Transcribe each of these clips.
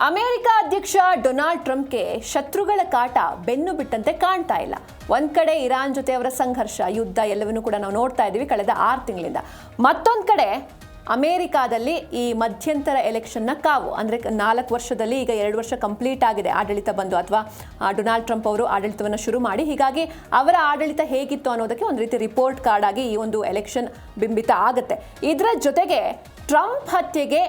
America ಅಧ್ಯಕ್ಷ Donald ಟ್ರಂಪ್ಗೆ ಶತ್ರುಗಳ ಕಾಟ ಬೆನ್ನು ಬಿಟ್ಟಂತೆ ಕಾಣ್ತಾ ಇಲ್ಲ. ಒಂದ್ ಕಡೆ ಇರಾನ್ ಜೊತೆ ಅವರ ಸಂಘರ್ಷ, ಯುದ್ಧ ಎಲ್ಲವನ್ನೂ ಕೂಡ ನಾವು ನೋಡ್ತಾ ಇದ್ದೀವಿ ಕಳೆದ 6 ತಿಂಗಳಿಂದ. ಮತ್ತೊಂದು ಕಡೆ ಅಮೆರಿಕಾದಲ್ಲಿ ಈ ಮಧ್ಯಂತರ ಎಲೆಕ್ಷನ್ನ ಕಾವು, ಅಂದರೆ 4 ವರ್ಷದಲ್ಲಿ ಈಗ 2 ವರ್ಷ ಕಂಪ್ಲೀಟ್ ಆಗಿದೆ ಆಡಳಿತ ಬಂದು, ಅಥವಾ ಡೊನಾಲ್ಡ್ ಟ್ರಂಪ್ ಅವರು ಆಡಳಿತವನ್ನು ಶುರು ಮಾಡಿ. ಹೀಗಾಗಿ ಅವರ ಆಡಳಿತ ಹೇಗಿತ್ತು ಅನ್ನೋದಕ್ಕೆ ಒಂದು ರೀತಿ ರಿಪೋರ್ಟ್ ಕಾರ್ಡ್ ಆಗಿ ಈ ಒಂದು ಎಲೆಕ್ಷನ್ ಬಿಂಬಿತ ಆಗುತ್ತೆ. ಇದರ ಜೊತೆಗೆ ಟ್ರಂಪ್ ಹತ್ಯೆಗೆ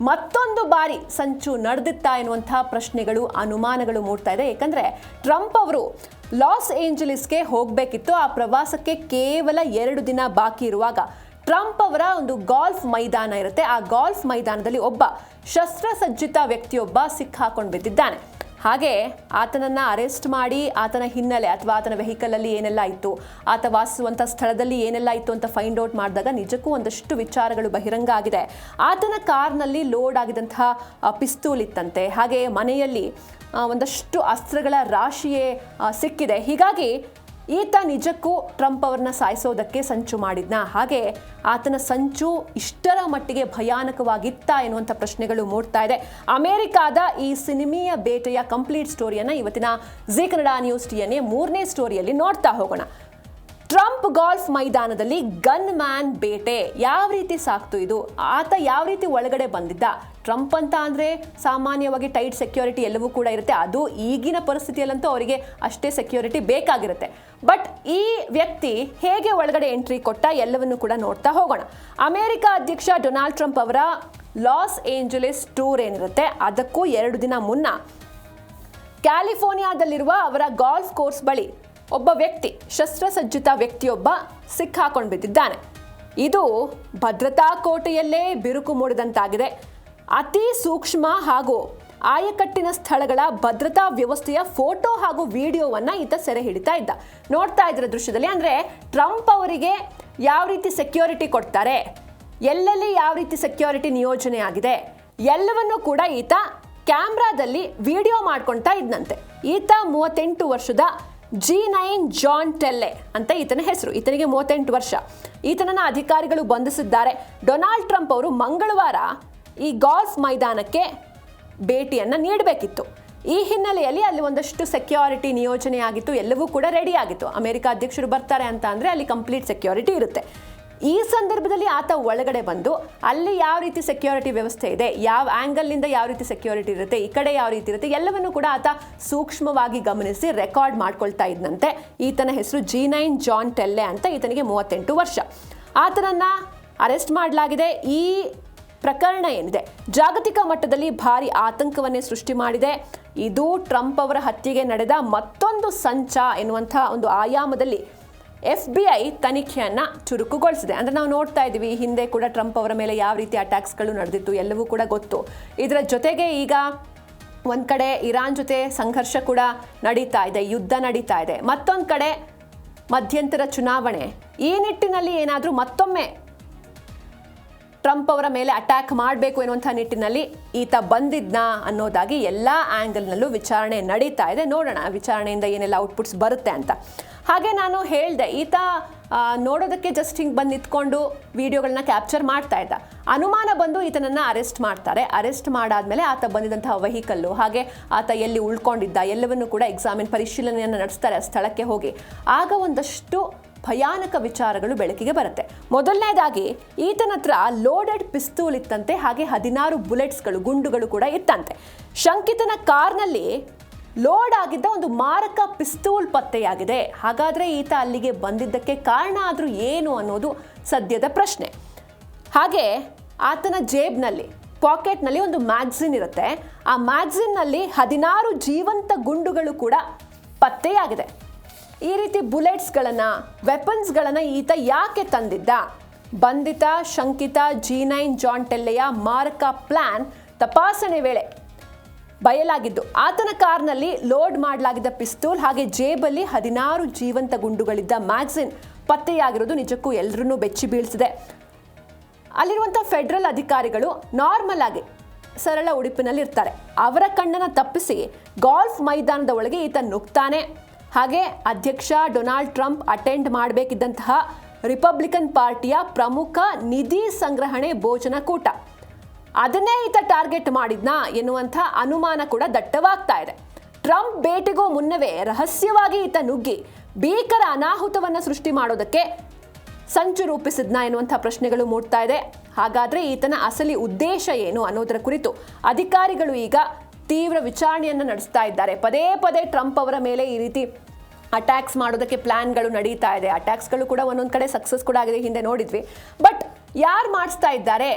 ಮತ್ತೊಂದು ಬಾರಿ ಸಂಚು ನಡೆದಿತ್ತಾ ಎನ್ನುವಂತಹ ಪ್ರಶ್ನೆಗಳು, ಅನುಮಾನಗಳು ಮೂಡ್ತಾ ಇದೆ. ಏಕೆಂದರೆ ಟ್ರಂಪ್ ಅವರು ಲಾಸ್ ಏಂಜಲೀಸ್ಗೆ ಹೋಗಬೇಕಿತ್ತು. ಆ ಪ್ರವಾಸಕ್ಕೆ ಕೇವಲ 2 ದಿನ ಬಾಕಿ ಇರುವಾಗ ಟ್ರಂಪ್ ಅವರ ಒಂದು ಗಾಲ್ಫ್ ಮೈದಾನ ಇರುತ್ತೆ. ಆ ಗಾಲ್ಫ್ ಮೈದಾನದಲ್ಲಿ ಒಬ್ಬ ಶಸ್ತ್ರಸಜ್ಜಿತ ವ್ಯಕ್ತಿಯೊಬ್ಬ ಸಿಕ್ಕಾಕೊಂಡು ಬಿದ್ದಿದ್ದಾನೆ. ಹಾಗೆ ಆತನನ್ನ ಅರೆಸ್ಟ್ ಮಾಡಿ ಆತನ ಹಿನ್ನೆಲೆ ಅಥವಾ ಆತನ ವೆಹಿಕಲಲ್ಲಿ ಏನೆಲ್ಲ ಇತ್ತು, ಆತ ವಾಸಿಸುವಂಥ ಸ್ಥಳದಲ್ಲಿ ಏನೆಲ್ಲ ಇತ್ತು ಅಂತ ಫೈಂಡ್ ಔಟ್ ಮಾಡಿದಾಗ ನಿಜಕ್ಕೂ ಒಂದಷ್ಟು ವಿಚಾರಗಳು ಬಹಿರಂಗ ಆಗಿದೆ. ಆತನ ಕಾರ್ನಲ್ಲಿ ಲೋಡ್ ಆಗಿದಂತಹ ಪಿಸ್ತೂಲ್ ಇತ್ತಂತೆ. ಹಾಗೆ ಮನೆಯಲ್ಲಿ ಒಂದಷ್ಟು ಅಸ್ತ್ರಗಳ ರಾಶಿಯೇ ಸಿಕ್ಕಿದೆ. ಹೀಗಾಗಿ ಈತ ನಿಜಕ್ಕೂ ಟ್ರಂಪ್ ಅವರನ್ನ ಸಾಯಿಸೋದಕ್ಕೆ ಸಂಚು ಮಾಡಿದ್ನ, ಹಾಗೆ ಆತನ ಸಂಚು ಇಷ್ಟರ ಮಟ್ಟಿಗೆ ಭಯಾನಕವಾಗಿತ್ತಾ ಎನ್ನುವಂಥ ಪ್ರಶ್ನೆಗಳು ಮೂಡ್ತಾ ಇದೆ. ಅಮೆರಿಕಾದ ಈ ಸಿನಿಮೀಯ ಬೇಟೆಯ ಕಂಪ್ಲೀಟ್ ಸ್ಟೋರಿಯನ್ನು ಇವತ್ತಿನ ಜೀ ಕನ್ನಡ ನ್ಯೂಸ್ TNA 3ನೇ ಸ್ಟೋರಿಯಲ್ಲಿ ನೋಡ್ತಾ ಹೋಗೋಣ. ಟ್ರಂಪ್ ಗಾಲ್ಫ್ ಮೈದಾನದಲ್ಲಿ ಗನ್ ಮ್ಯಾನ್ ಬೇಟೆ ಯಾವ ರೀತಿ ಸಾಕ್ತು ಇದು? ಆತ ಯಾವ ರೀತಿ ಒಳಗಡೆ ಬಂದಿದ್ದ? ಟ್ರಂಪ್ ಅಂತ ಅಂದರೆ ಸಾಮಾನ್ಯವಾಗಿ ಟೈಟ್ ಸೆಕ್ಯೂರಿಟಿ ಎಲ್ಲವೂ ಕೂಡ ಇರುತ್ತೆ. ಅದು ಈಗಿನ ಪರಿಸ್ಥಿತಿಯಲ್ಲಂತೂ ಅವರಿಗೆ ಅಷ್ಟೇ ಸೆಕ್ಯೂರಿಟಿ ಬೇಕಾಗಿರುತ್ತೆ. ಬಟ್ ಈ ವ್ಯಕ್ತಿ ಹೇಗೆ ಒಳಗಡೆ ಎಂಟ್ರಿ ಕೊಟ್ಟ ಎಲ್ಲವನ್ನು ಕೂಡ ನೋಡ್ತಾ ಹೋಗೋಣ. ಅಮೆರಿಕ ಅಧ್ಯಕ್ಷ ಡೊನಾಲ್ಡ್ ಟ್ರಂಪ್ ಅವರ ಲಾಸ್ ಏಂಜಲೀಸ್ ಟೂರ್ ಏನಿರುತ್ತೆ ಅದಕ್ಕೂ 2 ದಿನ ಮುನ್ನ ಕ್ಯಾಲಿಫೋರ್ನಿಯಾದಲ್ಲಿರುವ ಅವರ ಗಾಲ್ಫ್ ಕೋರ್ಸ್ ಬಳಿ ಒಬ್ಬ ವ್ಯಕ್ತಿ, ಶಸ್ತ್ರಸಜ್ಜಿತ ವ್ಯಕ್ತಿಯೊಬ್ಬ ಸಿಕ್ಕಾಕೊಂಡು ಬಿದ್ದಿದ್ದಾನೆ. ಇದು ಭದ್ರತಾ ಕೋಟೆಯಲ್ಲೇ ಬಿರುಕು ಮೂಡಿದಂತಾಗಿದೆ. ಅತಿ ಸೂಕ್ಷ್ಮ ಹಾಗೂ ಆಯಕಟ್ಟಿನ ಸ್ಥಳಗಳ ಭದ್ರತಾ ವ್ಯವಸ್ಥೆಯ ಫೋಟೋ ಹಾಗೂ ವಿಡಿಯೋವನ್ನು ಈತ ಸೆರೆ ಹಿಡಿತಾ ಇದ್ದ. ನೋಡ್ತಾ ಇದ್ರ ದೃಶ್ಯದಲ್ಲಿ ಅಂದರೆ ಟ್ರಂಪ್ ಅವರಿಗೆ ಯಾವ ರೀತಿ ಸೆಕ್ಯೂರಿಟಿ ಕೊಡ್ತಾರೆ, ಎಲ್ಲೆಲ್ಲಿ ಯಾವ ರೀತಿ ಸೆಕ್ಯೂರಿಟಿ ನಿಯೋಜನೆ ಆಗಿದೆ ಎಲ್ಲವನ್ನೂ ಕೂಡ ಈತ ಕ್ಯಾಮ್ರಾದಲ್ಲಿ ವಿಡಿಯೋ ಮಾಡ್ಕೊಳ್ತಾ ಇದ್ದಂತೆ. ಈತ 38 ವರ್ಷದ G9 ಜಾನ್ ಟೆಲ್ಲೆ ಅಂತ ಈತನ ಹೆಸರು. ಈತನಿಗೆ 38 ವರ್ಷ. ಈತನನ್ನ ಅಧಿಕಾರಿಗಳು ಬಂಧಿಸಿದ್ದಾರೆ. ಡೊನಾಲ್ಡ್ ಟ್ರಂಪ್ ಅವರು ಮಂಗಳವಾರ ಈ ಗಾಲ್ಫ್ ಮೈದಾನಕ್ಕೆ ಭೇಟಿಯನ್ನು ನೀಡಬೇಕಿತ್ತು. ಈ ಹಿನ್ನೆಲೆಯಲ್ಲಿ ಅಲ್ಲಿ ಒಂದಷ್ಟು ಸೆಕ್ಯೂರಿಟಿ ನಿಯೋಜನೆ ಆಗಿತ್ತು, ಎಲ್ಲವೂ ಕೂಡ ರೆಡಿ ಆಗಿತ್ತು. ಅಮೆರಿಕ ಅಧ್ಯಕ್ಷರು ಬರ್ತಾರೆ ಅಂತ ಅಂದರೆ ಅಲ್ಲಿ ಕಂಪ್ಲೀಟ್ ಸೆಕ್ಯೂರಿಟಿ ಇರುತ್ತೆ. ಈ ಸಂದರ್ಭದಲ್ಲಿ ಆತ ಒಳಗಡೆ ಬಂದು ಅಲ್ಲಿ ಯಾವ ರೀತಿ ಸೆಕ್ಯೂರಿಟಿ ವ್ಯವಸ್ಥೆ ಇದೆ, ಯಾವ ಆ್ಯಂಗಲ್ನಿಂದ ಯಾವ ರೀತಿ ಸೆಕ್ಯೂರಿಟಿ ಇರುತ್ತೆ, ಈ ಕಡೆ ಯಾವ ರೀತಿ ಇರುತ್ತೆ ಎಲ್ಲವನ್ನೂ ಕೂಡ ಆತ ಸೂಕ್ಷ್ಮವಾಗಿ ಗಮನಿಸಿ ರೆಕಾರ್ಡ್ ಮಾಡ್ಕೊಳ್ತಾ ಇದ್ದಂತೆ. ಈತನ ಹೆಸರು G9 ಜಾನ್ ಟೆಲ್ಲೆ ಅಂತ. ಈತನಿಗೆ 38 ವರ್ಷ. ಆತನನ್ನು ಅರೆಸ್ಟ್ ಮಾಡಲಾಗಿದೆ. ಈ ಪ್ರಕರಣ ಏನಿದೆ ಜಾಗತಿಕ ಮಟ್ಟದಲ್ಲಿ ಭಾರಿ ಆತಂಕವನ್ನೇ ಸೃಷ್ಟಿ ಮಾಡಿದೆ. ಇದು ಟ್ರಂಪ್ ಅವರ ಹತ್ಯೆಗೆ ನಡೆದ ಮತ್ತೊಂದು ಸಂಚ ಎನ್ನುವಂಥ ಒಂದು ಆಯಾಮದಲ್ಲಿ FBI ತನಿಖೆಯನ್ನು ಚುರುಕುಗೊಳಿಸಿದೆ. ಅಂದರೆ ನಾವು ನೋಡ್ತಾ ಇದ್ದೀವಿ ಹಿಂದೆ ಕೂಡ ಟ್ರಂಪ್ ಅವರ ಮೇಲೆ ಯಾವ ರೀತಿ ಅಟ್ಯಾಕ್ಸ್ಗಳು ನಡೆದಿತ್ತು ಎಲ್ಲವೂ ಕೂಡ ಗೊತ್ತು. ಇದರ ಜೊತೆಗೆ ಈಗ ಒಂದು ಕಡೆ ಇರಾನ್ ಜೊತೆ ಸಂಘರ್ಷ ಕೂಡ ನಡೀತಾ ಇದೆ, ಯುದ್ಧ ನಡೀತಾ ಇದೆ. ಮತ್ತೊಂದು ಕಡೆ ಮಧ್ಯಂತರ ಚುನಾವಣೆ. ಈ ನಿಟ್ಟಿನಲ್ಲಿ ಏನಾದರೂ ಮತ್ತೊಮ್ಮೆ ಟ್ರಂಪ್ ಅವರ ಮೇಲೆ ಅಟ್ಯಾಕ್ ಮಾಡಬೇಕು ಎನ್ನುವಂಥ ನಿಟ್ಟಿನಲ್ಲಿ ಈತ ಬಂದಿದ್ನಾ ಅನ್ನೋದಾಗಿ ಎಲ್ಲ ಆ್ಯಂಗಲ್ನಲ್ಲೂ ವಿಚಾರಣೆ ನಡೀತಾ ಇದೆ. ನೋಡೋಣ ವಿಚಾರಣೆಯಿಂದ ಏನೆಲ್ಲ ಔಟ್ಪುಟ್ಸ್ ಬರುತ್ತೆ ಅಂತ. ಹಾಗೆ ನಾನು ಹೇಳಿದೆ, ಈತ ನೋಡೋದಕ್ಕೆ ಜಸ್ಟ್ ಹಿಂಗೆ ಬಂದು ನಿಂತ್ಕೊಂಡು ವಿಡಿಯೋಗಳನ್ನ ಕ್ಯಾಪ್ಚರ್ ಮಾಡ್ತಾ ಇದ್ದ. ಅನುಮಾನ ಬಂದು ಈತನನ್ನು ಅರೆಸ್ಟ್ ಮಾಡ್ತಾರೆ. ಅರೆಸ್ಟ್ ಮಾಡಾದ್ಮೇಲೆ ಆತ ಬಂದಿದ್ದಂತಹ ವೆಹಿಕಲ್ಲು, ಹಾಗೆ ಆತ ಎಲ್ಲಿ ಉಳ್ಕೊಂಡಿದ್ದ ಎಲ್ಲವನ್ನೂ ಕೂಡ ಪರಿಶೀಲನೆಯನ್ನು ನಡೆಸ್ತಾರೆ ಸ್ಥಳಕ್ಕೆ ಹೋಗಿ. ಆಗ ಒಂದಷ್ಟು ಭಯಾನಕ ವಿಚಾರಗಳು ಬೆಳಕಿಗೆ ಬರುತ್ತೆ. ಮೊದಲನೇದಾಗಿ ಈತನ ಹತ್ರ ಲೋಡೆಡ್ ಪಿಸ್ತೂಲ್ ಇತ್ತಂತೆ, ಹಾಗೆ 16 ಬುಲೆಟ್ಸ್ಗಳು, ಗುಂಡುಗಳು ಕೂಡ ಇತ್ತಂತೆ. ಶಂಕಿತನ ಕಾರ್ನಲ್ಲಿ ಲೋಡ್ ಆಗಿದ್ದ ಒಂದು ಮಾರಕ ಪಿಸ್ತೂಲ್ ಪತ್ತೆಯಾಗಿದೆ. ಹಾಗಾದರೆ ಈತ ಅಲ್ಲಿಗೆ ಬಂದಿದ್ದಕ್ಕೆ ಕಾರಣ ಆದರೂ ಏನು ಅನ್ನೋದು ಸದ್ಯದ ಪ್ರಶ್ನೆ. ಹಾಗೆ ಆತನ ಜೇಬ್ನಲ್ಲಿ, ಪಾಕೆಟ್ನಲ್ಲಿ ಒಂದು ಮ್ಯಾಗ್ಝಿನ್ ಇರುತ್ತೆ. ಆ ಮ್ಯಾಗ್ಝಿನ್ನಲ್ಲಿ 16 ಜೀವಂತ ಗುಂಡುಗಳು ಕೂಡ ಪತ್ತೆಯಾಗಿದೆ. ಈ ರೀತಿ ಬುಲೆಟ್ಸ್ಗಳನ್ನು, ವೆಪನ್ಸ್ಗಳನ್ನು ಈತ ಯಾಕೆ ತಂದಿದ್ದ? ಬಂಧಿತ ಶಂಕಿತ G9 ಜಾನ್ ಟೆಲ್ಲೆಯ ಮಾರಕ ಪ್ಲಾನ್ ತಪಾಸಣೆ ವೇಳೆ ಬಯಲಾಗಿದ್ದು, ಆತನ ಕಾರ್ನಲ್ಲಿ ಲೋಡ್ ಮಾಡಲಾಗಿದ್ದ ಪಿಸ್ತೂಲ್ ಹಾಗೆ ಜೇಬಲ್ಲಿ 16 ಜೀವಂತ ಗುಂಡುಗಳಿದ್ದ ಮ್ಯಾಗ್ಝಿನ್ ಪತ್ತೆಯಾಗಿರೋದು ನಿಜಕ್ಕೂ ಎಲ್ಲರನ್ನೂ ಬೆಚ್ಚಿ ಬೀಳಿಸಿದೆ. ಅಲ್ಲಿರುವಂಥ ಫೆಡರಲ್ ಅಧಿಕಾರಿಗಳು ನಾರ್ಮಲ್ ಆಗಿ ಸರಳ ಉಡುಪಿನಲ್ಲಿ ಇರ್ತಾರೆ. ಅವರ ಕಣ್ಣನ್ನು ತಪ್ಪಿಸಿ ಗಾಲ್ಫ್ ಮೈದಾನದ ಒಳಗೆ ಈತ ನುಗ್ತಾನೆ. ಹಾಗೆ ಅಧ್ಯಕ್ಷ ಡೊನಾಲ್ಡ್ ಟ್ರಂಪ್ ಅಟೆಂಡ್ ಮಾಡಬೇಕಿದ್ದಂತಹ ರಿಪಬ್ಲಿಕನ್ ಪಾರ್ಟಿಯ ಪ್ರಮುಖ ನಿಧಿ ಸಂಗ್ರಹಣೆ ಭೋಜನಕೂಟ ಅದನ್ನೇ ಈತ ಟಾರ್ಗೆಟ್ ಮಾಡಿದ್ನಾ ಎನ್ನುವಂಥ ಅನುಮಾನ ಕೂಡ ದಟ್ಟವಾಗ್ತಾ ಇದೆ. ಟ್ರಂಪ್ ಭೇಟಿಗೂ ಮುನ್ನವೇ ರಹಸ್ಯವಾಗಿ ಈತ ನುಗ್ಗಿ ಭೀಕರ ಅನಾಹುತವನ್ನು ಸೃಷ್ಟಿ ಮಾಡೋದಕ್ಕೆ ಸಂಚು ರೂಪಿಸಿದ್ನಾ ಎನ್ನುವಂಥ ಪ್ರಶ್ನೆಗಳು ಮೂಡ್ತಾ ಇದೆ. ಹಾಗಾದ್ರೆ ಈತನ ಅಸಲಿ ಉದ್ದೇಶ ಏನು ಅನ್ನೋದರ ಕುರಿತು ಅಧಿಕಾರಿಗಳು ಈಗ ತೀವ್ರ ವಿಚಾರಣೆಯನ್ನು ನಡೆಸ್ತಾ ಇದ್ದಾರೆ. ಪದೇ ಪದೇ ಟ್ರಂಪ್ ಅವರ ಮೇಲೆ ಈ ರೀತಿ ಅಟ್ಯಾಕ್ಸ್ ಮಾಡೋದಕ್ಕೆ ಪ್ಲಾನ್ಗಳು ನಡೀತಾ ಇದೆ. ಅಟ್ಯಾಕ್ಸ್ಗಳು ಕೂಡ ಒಂದೊಂದು ಕಡೆ ಸಕ್ಸಸ್ ಕೂಡ ಆಗಿದೆ, ಹಿಂದೆ ನೋಡಿದ್ವಿ. ಬಟ್ ಯಾರು ಮಾಡಿಸ್ತಾ ಇದ್ದಾರೆ,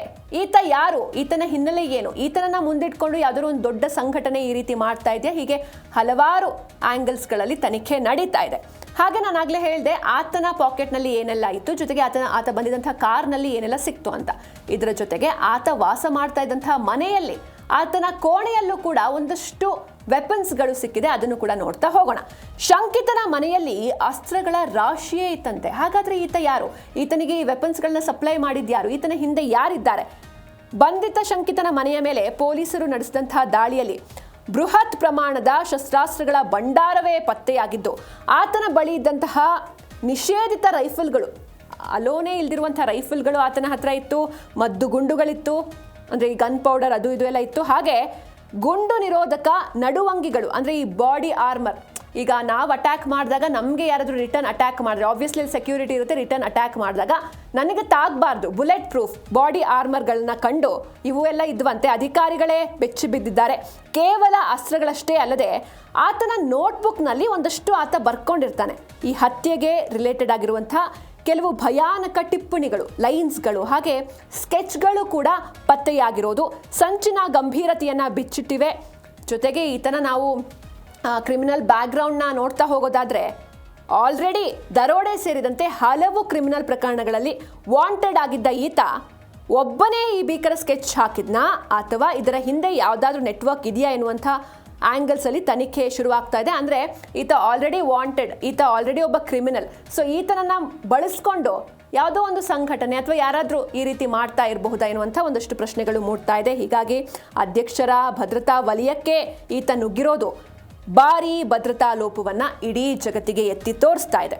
ಈತ ಯಾರು, ಈತನ ಹಿನ್ನೆಲೆ ಏನು, ಈತನನ್ನ ಮುಂದಿಟ್ಕೊಂಡು ಯಾವುದಾದ್ರು ಒಂದು ದೊಡ್ಡ ಸಂಘಟನೆ ಈ ರೀತಿ ಮಾಡ್ತಾ ಇದೆಯಾ, ಹೀಗೆ ಹಲವಾರು ಆಂಗಲ್ಸ್ಗಳಲ್ಲಿ ತನಿಖೆ ನಡೀತಾ ಇದೆ. ಹಾಗೆ ನಾನು ಆಗಲೇ ಹೇಳಿದೆ ಆತನ ಪಾಕೆಟ್ನಲ್ಲಿ ಏನೆಲ್ಲ ಇತ್ತು, ಜೊತೆಗೆ ಆತ ಬಂದಿದ್ದಂಥ ಕಾರ್ನಲ್ಲಿ ಏನೆಲ್ಲ ಸಿಕ್ತು ಅಂತ. ಇದರ ಜೊತೆಗೆ ಆತ ವಾಸ ಮಾಡ್ತಾ ಇದ್ದಂತಹ ಮನೆಯಲ್ಲಿ, ಆತನ ಕೋಣೆಯಲ್ಲೂ ಕೂಡ ಒಂದಷ್ಟು ವೆಪನ್ಸ್ಗಳು ಸಿಕ್ಕಿದೆ. ಅದನ್ನು ಕೂಡ ನೋಡ್ತಾ ಹೋಗೋಣ. ಶಂಕಿತನ ಮನೆಯಲ್ಲಿ ಅಸ್ತ್ರಗಳ ರಾಶಿಯೇ ಇತ್ತಂತೆ. ಹಾಗಾದ್ರೆ ಈತ ಯಾರು, ಈತನಿಗೆ ಈ ವೆಪನ್ಸ್ಗಳನ್ನ ಸಪ್ಲೈ ಮಾಡಿದ್ಯಾರು, ಈತನ ಹಿಂದೆ ಯಾರಿದ್ದಾರೆ? ಬಂಧಿತ ಶಂಕಿತನ ಮನೆಯ ಮೇಲೆ ಪೊಲೀಸರು ನಡೆಸಿದಂತಹ ದಾಳಿಯಲ್ಲಿ ಬೃಹತ್ ಪ್ರಮಾಣದ ಶಸ್ತ್ರಾಸ್ತ್ರಗಳ ಭಂಡಾರವೇ ಪತ್ತೆಯಾಗಿದ್ದು, ಆತನ ಬಳಿ ಇದ್ದಂತಹ ನಿಷೇಧಿತ ರೈಫಲ್ಗಳು, ಅಲೋನೇ ಇಲ್ದಿರುವಂತಹ ರೈಫಲ್ಗಳು ಆತನ ಹತ್ರ ಇತ್ತು, ಮದ್ದು ಗುಂಡುಗಳಿತ್ತು, ಅಂದರೆ ಈ ಗನ್ ಪೌಡರ್ ಅದು ಇದು ಎಲ್ಲ ಇತ್ತು. ಹಾಗೆ ಗುಂಡು ನಿರೋಧಕ ನಡುವಂಗಿಗಳು, ಅಂದರೆ ಈ ಬಾಡಿ ಆರ್ಮರ್. ಈಗ ನಾವು ಅಟ್ಯಾಕ್ ಮಾಡಿದಾಗ ನಮಗೆ ಯಾರಾದರೂ ರಿಟರ್ನ್ ಅಟ್ಯಾಕ್ ಮಾಡಿದ್ರೆ ಆಬ್ವಿಯಸ್ಲಿ ಸೆಕ್ಯೂರಿಟಿ ಇರುತ್ತೆ, ರಿಟರ್ನ್ ಅಟ್ಯಾಕ್ ಮಾಡಿದಾಗ ನನಗೆ ತಾಗಬಾರ್ದು ಬುಲೆಟ್ ಪ್ರೂಫ್ ಬಾಡಿ ಆರ್ಮರ್ಗಳನ್ನ ಕಂಡು ಇವು ಎಲ್ಲ ಇದ್ವಂತೆ. ಅಧಿಕಾರಿಗಳೇ ಬೆಚ್ಚಿ ಬಿದ್ದಿದ್ದಾರೆ. ಕೇವಲ ಅಸ್ತ್ರಗಳಷ್ಟೇ ಅಲ್ಲದೆ ಆತನ ನೋಟ್ಬುಕ್ನಲ್ಲಿ ಒಂದಷ್ಟು ಆತ ಬರ್ಕೊಂಡಿರ್ತಾನೆ. ಈ ಹತ್ಯೆಗೆ ರಿಲೇಟೆಡ್ ಆಗಿರುವಂಥ ಕೆಲವು ಭಯಾನಕ ಟಿಪ್ಪಣಿಗಳು, ಲೈನ್ಸ್ಗಳು, ಹಾಗೆ ಸ್ಕೆಚ್ಗಳು ಕೂಡ ಪತ್ತೆಯಾಗಿರೋದು ಸಂಚಿನ ಗಂಭೀರತೆಯನ್ನು ಬಿಚ್ಚಿಟ್ಟಿವೆ. ಜೊತೆಗೆ ಈತನ ನಾವು ಕ್ರಿಮಿನಲ್ ಬ್ಯಾಕ್ಗ್ರೌಂಡ್ನ ನೋಡ್ತಾ ಹೋಗೋದಾದರೆ ಆಲ್ರೆಡಿ ದರೋಡೆ ಸೇರಿದಂತೆ ಹಲವು ಕ್ರಿಮಿನಲ್ ಪ್ರಕರಣಗಳಲ್ಲಿ ವಾಂಟೆಡ್ ಆಗಿದ್ದ ಈತ ಒಬ್ಬನೇ ಈ ಭೀಕರ ಸ್ಕೆಚ್ ಹಾಕಿದ್ನಾ ಅಥವಾ ಇದರ ಹಿಂದೆ ಯಾವುದಾದ್ರೂ ನೆಟ್ವರ್ಕ್ ಇದೆಯಾ ಎನ್ನುವಂಥ ಆ್ಯಂಗಲ್ಸ್ ಅಲ್ಲಿ ತನಿಖೆ ಶುರುವಾಗ್ತಾ ಇದೆ. ಅಂದರೆ ಈತ ಆಲ್ರೆಡಿ ವಾಂಟೆಡ್, ಈತ ಆಲ್ರೆಡಿ ಒಬ್ಬ ಕ್ರಿಮಿನಲ್. ಸೊ ಈತನನ್ನ ಬಳಸ್ಕೊಂಡು ಯಾವುದೋ ಒಂದು ಸಂಘಟನೆ ಅಥವಾ ಯಾರಾದರೂ ಈ ರೀತಿ ಮಾಡ್ತಾ ಇರಬಹುದಾ ಎನ್ನುವಂಥ ಒಂದಷ್ಟು ಪ್ರಶ್ನೆಗಳು ಮೂಡ್ತಾ ಇದೆ. ಹೀಗಾಗಿ ಅಧ್ಯಕ್ಷರ ಭದ್ರತಾ ವಲಯಕ್ಕೆ ಈತ ನುಗ್ಗಿರೋದು ಭಾರೀ ಭದ್ರತಾ ಲೋಪವನ್ನು ಇಡೀ ಜಗತ್ತಿಗೆ ಎತ್ತಿ ತೋರಿಸ್ತಾ ಇದೆ.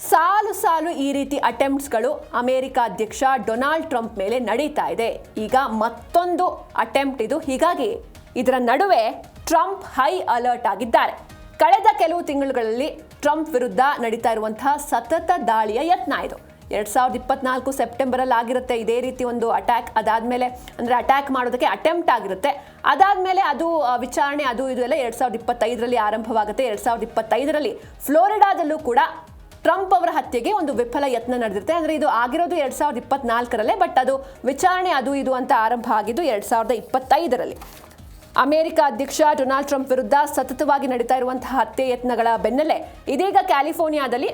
ಸಾಲು ಸಾಲು ಈ ರೀತಿ ಅಟೆಂಪ್ಟ್ಸ್ಗಳು ಅಮೆರಿಕ ಅಧ್ಯಕ್ಷ ಡೊನಾಲ್ಡ್ ಟ್ರಂಪ್ ಮೇಲೆ ನಡೀತಾ ಇದೆ. ಈಗ ಮತ್ತೊಂದು ಅಟೆಂಪ್ಟ್ ಇದು. ಹೀಗಾಗಿ ಇದರ ನಡುವೆ ಟ್ರಂಪ್ ಹೈ ಅಲರ್ಟ್ ಆಗಿದ್ದಾರೆ. ಕಳೆದ ಕೆಲವು ತಿಂಗಳುಗಳಲ್ಲಿ ಟ್ರಂಪ್ ವಿರುದ್ಧ ನಡೀತಾ ಇರುವಂತಹ ಸತತ ದಾಳಿಯ ಯತ್ನ ಇದು. 2024 ಸೆಪ್ಟೆಂಬರಲ್ಲಿ ಆಗಿರುತ್ತೆ ಇದೇ ರೀತಿ ಒಂದು ಅಟ್ಯಾಕ್. ಅದಾದಮೇಲೆ ಅಂದರೆ ಅಟ್ಯಾಕ್ ಮಾಡೋದಕ್ಕೆ ಅಟೆಂಪ್ಟ್ ಆಗಿರುತ್ತೆ. ಅದಾದಮೇಲೆ ಅದು ವಿಚಾರಣೆ ಅದು ಇದು ಎಲ್ಲ 2025ರಲ್ಲಿ ಆರಂಭವಾಗುತ್ತೆ. 2025ರಲ್ಲಿ ಫ್ಲೋರಿಡಾದಲ್ಲೂ ಕೂಡ ಟ್ರಂಪ್ ಅವರ ಹತ್ಯೆಗೆ ಒಂದು ವಿಫಲ ಯತ್ನ ನಡೆದಿರುತ್ತೆ. ಅಂದರೆ ಇದು ಆಗಿರೋದು 2024ರಲ್ಲೇ, ಬಟ್ ಅದು ವಿಚಾರಣೆ ಅದು ಇದು ಅಂತ ಆರಂಭ ಆಗಿದ್ದು 2025ರಲ್ಲಿ. ಅಮೆರಿಕ ಅಧ್ಯಕ್ಷ ಡೊನಾಲ್ಡ್ ಟ್ರಂಪ್ ವಿರುದ್ಧ ಸತತವಾಗಿ ನಡೀತಾ ಇರುವಂತಹ ಹತ್ಯೆ ಯತ್ನಗಳ ಬೆನ್ನಲ್ಲೇ ಇದೀಗ ಕ್ಯಾಲಿಫೋರ್ನಿಯಾದಲ್ಲಿ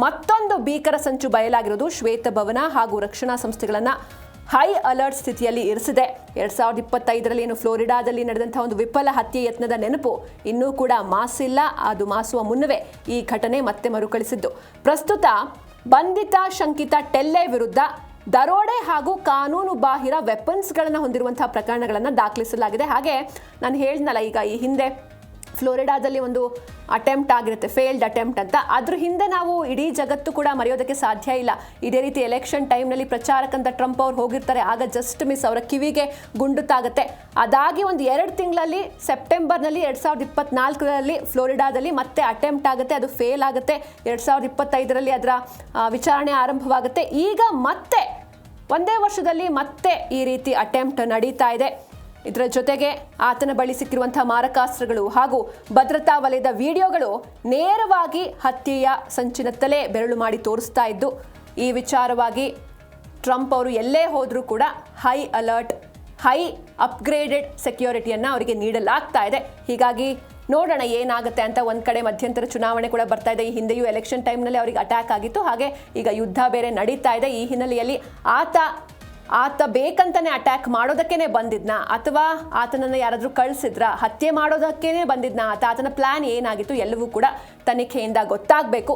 ಮತ್ತೊಂದು ಭೀಕರ ಸಂಚು ಬಯಲಾಗಿರೋದು ಶ್ವೇತಭವನ ಹಾಗೂ ರಕ್ಷಣಾ ಸಂಸ್ಥೆಗಳನ್ನು ಹೈ ಅಲರ್ಟ್ ಸ್ಥಿತಿಯಲ್ಲಿ ಇರಿಸಿದೆ. 2025ರಲ್ಲಿ ಏನು ಫ್ಲೋರಿಡಾದಲ್ಲಿ ನಡೆದಂತಹ ಒಂದು ವಿಫಲ ಹತ್ಯೆ ಯತ್ನದ ನೆನಪು ಇನ್ನೂ ಕೂಡ ಮಾಸಿಲ್ಲ. ಅದು ಮಾಸುವ ಮುನ್ನವೇ ಈ ಘಟನೆ ಮತ್ತೆ ಮರುಕಳಿಸಿದ್ದು. ಪ್ರಸ್ತುತ ಬಂಧಿತ ಶಂಕಿತ ಟೆಲ್ಲೆ ವಿರುದ್ಧ ದರೋಡೆ ಹಾಗೂ ಕಾನೂನು ಬಾಹಿರ ವೆಪನ್ಸ್ಗಳನ್ನು ಹೊಂದಿರುವಂತಹ ಪ್ರಕರಣಗಳನ್ನು ದಾಖಲಿಸಲಾಗಿದೆ. ಹಾಗೆ ನಾನು ಹೇಳಿದ್ನಲ್ಲ ಈಗ ಈ ಹಿಂದೆ ಫ್ಲೋರಿಡಾದಲ್ಲಿ ಒಂದು ಅಟೆಂಪ್ಟ್ ಆಗಿರುತ್ತೆ, ಫೇಲ್ಡ್ ಅಟೆಂಪ್ಟ್ ಅಂತ. ಅದ್ರ ಹಿಂದೆ ನಾವು ಇಡೀ ಜಗತ್ತು ಕೂಡ ಮರೆಯೋದಕ್ಕೆ ಸಾಧ್ಯ ಇಲ್ಲ. ಇದೇ ರೀತಿ ಎಲೆಕ್ಷನ್ ಟೈಮ್ನಲ್ಲಿ ಪ್ರಚಾರಕ್ಕಂತ ಟ್ರಂಪ್ ಅವ್ರು ಹೋಗಿರ್ತಾರೆ, ಆಗ ಜಸ್ಟ್ ಮಿಸ್ ಅವರ ಕಿವಿಗೆ ಗುಂಡು ತಾಗುತ್ತೆ. ಅದಾಗಿ ಒಂದು 2 ತಿಂಗಳಲ್ಲಿ ಸೆಪ್ಟೆಂಬರ್ನಲ್ಲಿ 2024ರಲ್ಲಿ ಫ್ಲೋರಿಡಾದಲ್ಲಿ ಮತ್ತೆ ಅಟೆಂಪ್ಟ್ ಆಗುತ್ತೆ, ಅದು ಫೇಲ್ ಆಗುತ್ತೆ. 2025ರಲ್ಲಿ ಅದರ ವಿಚಾರಣೆ ಆರಂಭವಾಗುತ್ತೆ. ಈಗ ಮತ್ತೆ ಒಂದೇ ವರ್ಷದಲ್ಲಿ ಮತ್ತೆ ಈ ರೀತಿ ಅಟೆಂಪ್ಟ್ ನಡೀತಾ ಇದೆ. ಇದರ ಜೊತೆಗೆ ಆತನ ಬಳಿ ಸಿಕ್ಕಿರುವಂತಹ ಮಾರಕಾಸ್ತ್ರಗಳು ಹಾಗೂ ಭದ್ರತಾ ವಲಯದ ವಿಡಿಯೋಗಳು ನೇರವಾಗಿ ಹತ್ಯೆಯ ಸಂಚಿನತ್ತಲೇ ಬೆರಳು ಮಾಡಿ ತೋರಿಸ್ತಾ ಇದ್ದು, ಈ ವಿಚಾರವಾಗಿ ಟ್ರಂಪ್ ಅವರು ಎಲ್ಲೇ ಹೋದರೂ ಕೂಡ ಹೈ ಅಲರ್ಟ್, ಹೈ ಅಪ್ಗ್ರೇಡೆಡ್ ಸೆಕ್ಯೂರಿಟಿಯನ್ನು ಅವರಿಗೆ ನೀಡಲಾಗ್ತಾ ಇದೆ. ಹೀಗಾಗಿ ನೋಡೋಣ ಏನಾಗುತ್ತೆ ಅಂತ. ಒಂದು ಕಡೆ ಮಧ್ಯಂತರ ಚುನಾವಣೆ ಕೂಡ ಬರ್ತಾ ಇದೆ. ಈ ಹಿಂದೆಯೂ ಎಲೆಕ್ಷನ್ ಟೈಮ್ನಲ್ಲಿ ಅವರಿಗೆ ಅಟ್ಯಾಕ್ ಆಗಿತ್ತು. ಹಾಗೆ ಈಗ ಯುದ್ಧ ಬೇರೆ ನಡೀತಾ ಇದೆ. ಈ ಹಿನ್ನೆಲೆಯಲ್ಲಿ ಆತ ಬೇಕಂತಾನೆ ಅಟ್ಯಾಕ್ ಮಾಡೋದಕ್ಕೇನೆ ಬಂದಿದ್ನಾ ಅಥವಾ ಆತನನ್ನು ಯಾರಾದರೂ ಕಳಿಸಿದ್ರಾ, ಹತ್ಯೆ ಮಾಡೋದಕ್ಕೇನೆ ಬಂದಿದ್ನಾ, ಆತನ ಪ್ಲಾನ್ ಏನಾಗಿತ್ತು, ಎಲ್ಲವೂ ಕೂಡ ತನಿಖೆಯಿಂದ ಗೊತ್ತಾಗಬೇಕು.